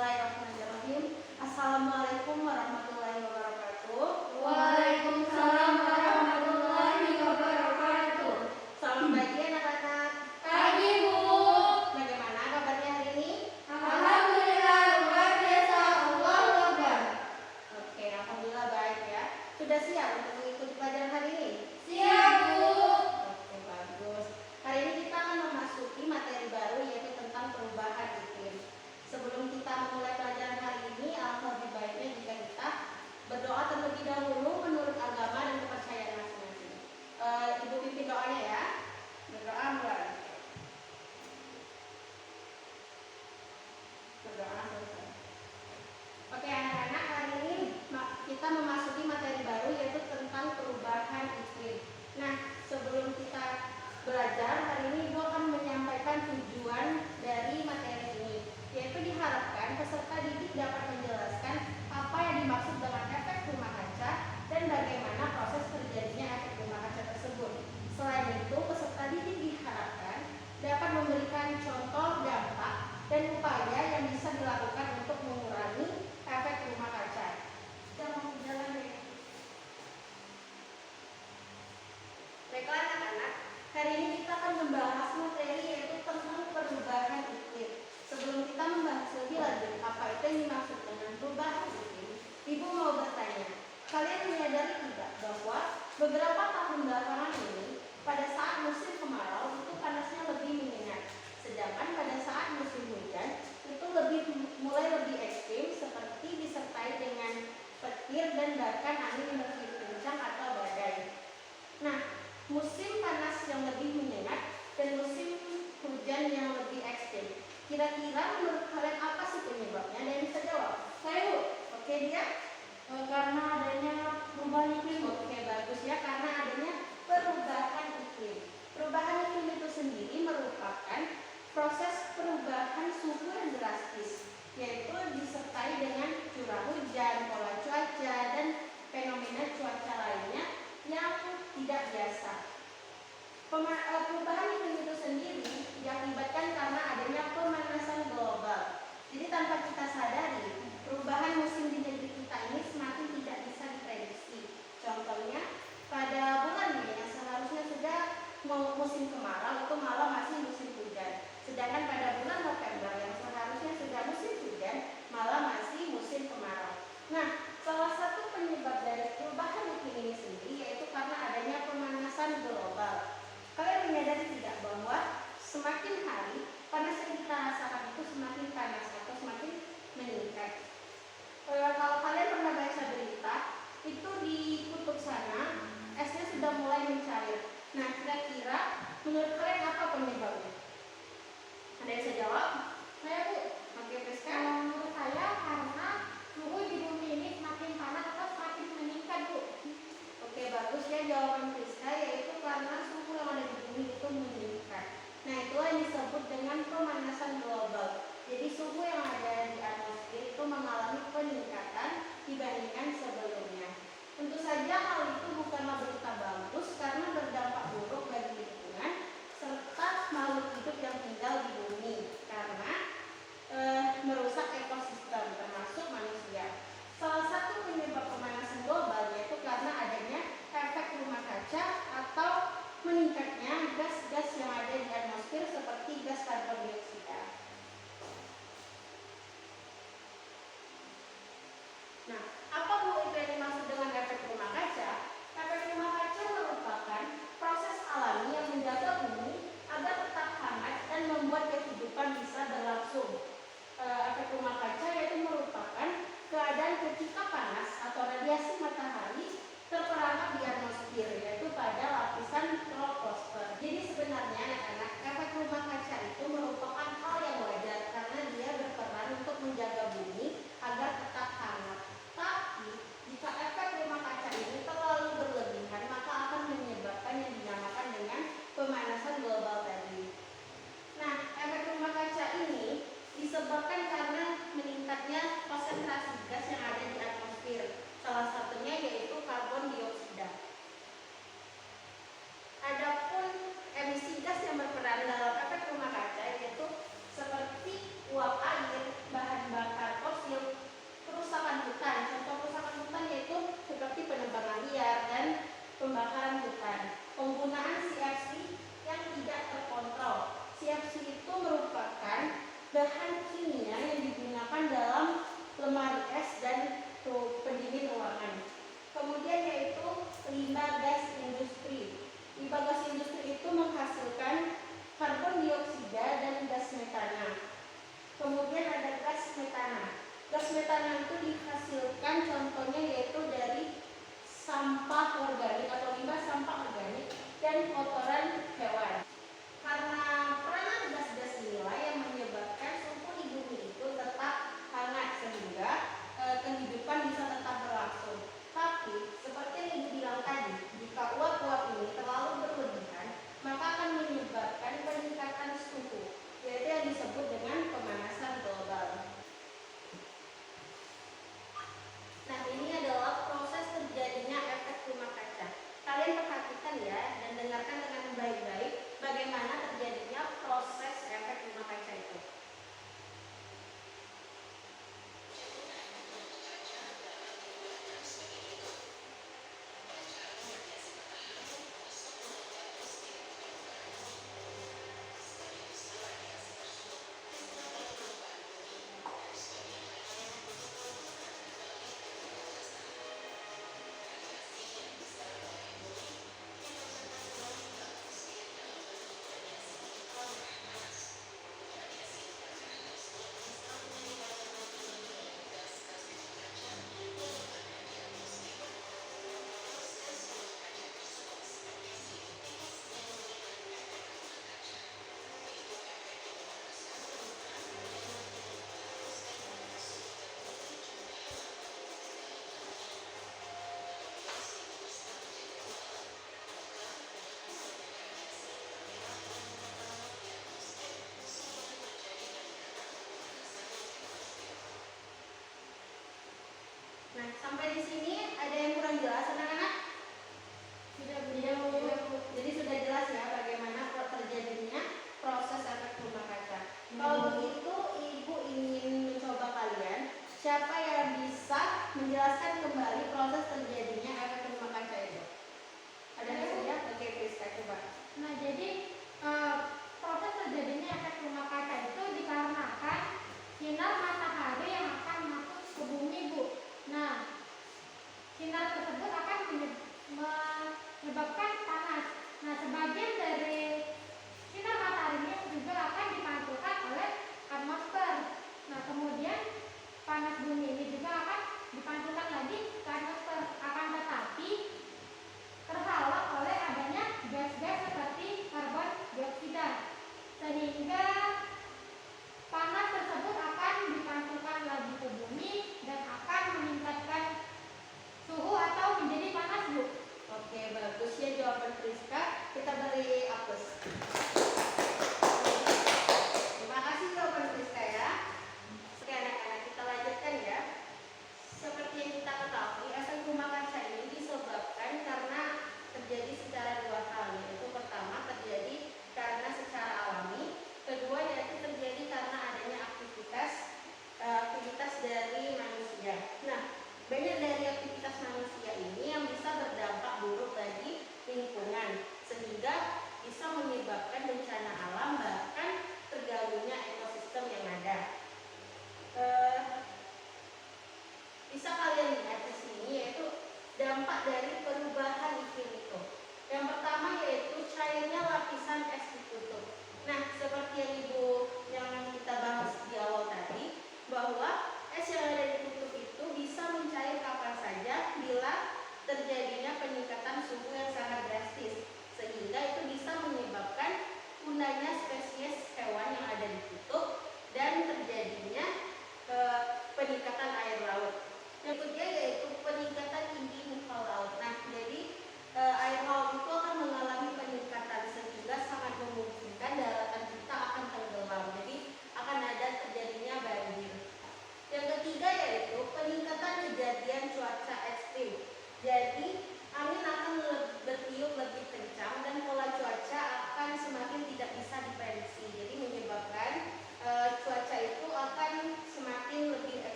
Bismillahirrahmanirrahim. Assalamualaikum warahmatullahi wabarakatuh. Waalaikumsalam warahmatullahi wabarakatuh. Selamat pagi anak-anak. Pagi, Bu. Bagaimana kabarnya hari ini? Alhamdulillah luar biasa. Allahu Akbar. Oke, alhamdulillah baik ya. Sudah siap untuk mengikuti pelajaran hari ini? Siap, Bu. Oke, bagus. Hari ini kita akan memasuki materi baru yaitu tentang perubahan iklim. Sebelum kita memulai pelajaran hari ini, alangkah lebih baiknya jika kita berdoa terlebih dahulu menurut agama dan kepercayaan masing-masing. Ibu pimpin doanya ya. Berdoa mulai. Berdoa selesai. Oke anak-anak, hari ini kita memasuki materi baru yaitu tentang perubahan iklim. Nah, sebelum kita belajar, hari ini Ibu akan menyampaikan tujuan dari materi ini, yaitu diharapkan peserta didik dapat menjelaskan apa yang dimaksud dengan efek rumah kaca dan bagaimana proses terjadinya efek rumah kaca tersebut. Selain itu, peserta didik diharapkan dapat memberikan contoh dampak dan upaya yang bisa dilakukan untuk mengurangi efek rumah kaca. Kita mau jalan ya. Baiklah anak-anak, hari ini kita akan membahas materi yaitu tentang perubahan iklim. Sebelum kita membahas lebih lanjut apa itu yang dimaksud dengan perubahan iklim, Ibu mau bertanya, kalian menyadari tidak bahwa beberapa tahun belakangan ini pada saat musim kemarau itu panasnya lebih menyengat, sedangkan pada saat musim hujan itu mulai lebih ekstrim seperti disertai dengan petir dan bahkan angin yang lebih kencang atau badai. Nah, musim panas yang lebih menyengat dan musim hujan yang lebih ekstrim, kira-kira menurut kalian apa sih penyebabnya? Ada yang bisa jawab? Saya, Bu. Oke, dia? Karena adanya perubahan iklim. Oke, bagus ya, karena adanya perubahan iklim. Perubahan iklim itu sendiri merupakan proses perubahan suhu yang drastis, yaitu disertai dengan curah hujan, pola cuaca, dan fenomena cuaca lainnya yang tidak biasa. Perubahan iklim itu sendiri diakibatkan karena adanya pemanasan global. Jadi tanpa kita sadari, perubahan musim di negeri kita ini semakin tidak bisa diprediksi. Contohnya, pada bulan Mei yang seharusnya sudah musim kemarau itu malah masih musim hujan. Sedangkan pada bulan November yang seharusnya sudah musim hujan malah masih musim kemarau. Nah, salah satu penyebab dari perubahan iklim ini sendiri yaitu karena adanya pemanasan global. Kalian menyadari tidak bahwa semakin hari panas yang kita rasakan itu semakin panas atau semakin meningkat? Kalau kalian pernah baca berita, itu di kutub sana esnya sudah mulai mencair. Nah, kira-kira menurut kalian apa penyebabnya? Ada yang bisa jawab? Saya, Bu. Oke, Priska. Menurut saya karena suhu di bumi ini semakin panas atau semakin meningkat, Bu. Oke, bagus ya jawaban Priska, yaitu karena suhu yang ada di bumi sampai di sini ada yang kurang jelas anak-anak? Tidak Tidak, Bu. Bu. Jadi sudah jelas ya bagaimana terjadinya proses efek rumah kaca. Kalau begitu Ibu ingin mencoba kalian, siapa yang bisa menjelaskan kembali proses terjadinya efek rumah kaca itu? Ada yang bisa ya? Oke, Priska coba. Nah, jadi proses terjadinya efek rumah kaca itu dikarenakan sinar matahari yang akan masuk ke bumi, Bu. Nah,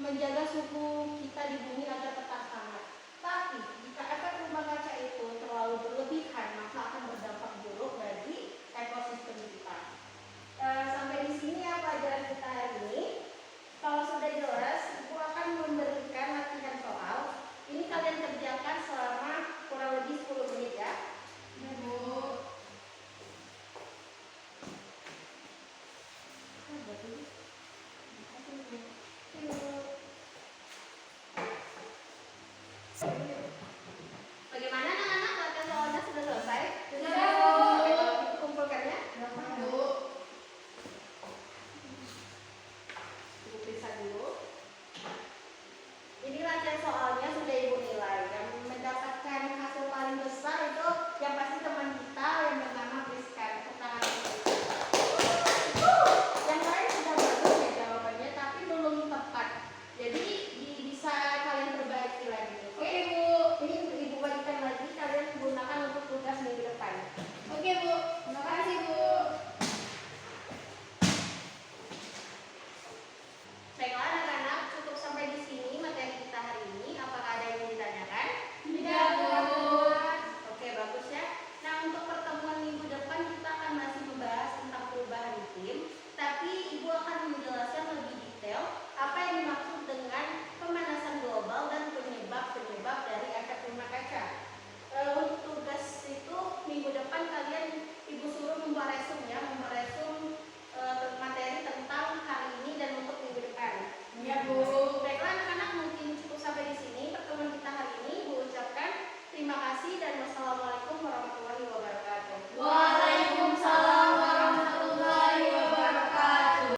menjaga suhu kita di bumi agar tetap hangat. Tapi jika efek rumah kaca itu terlalu berlebihan, maka akan berdampak buruk bagi ekosistem kita. Sampai di sini ya pelajaran kita hari ini. Kalau sudah jelas, Ibu akan memberikan latihan soal. Ini kalian kerjakan selama kurang lebih 10 menit ya. Ya, Bu. Yuk.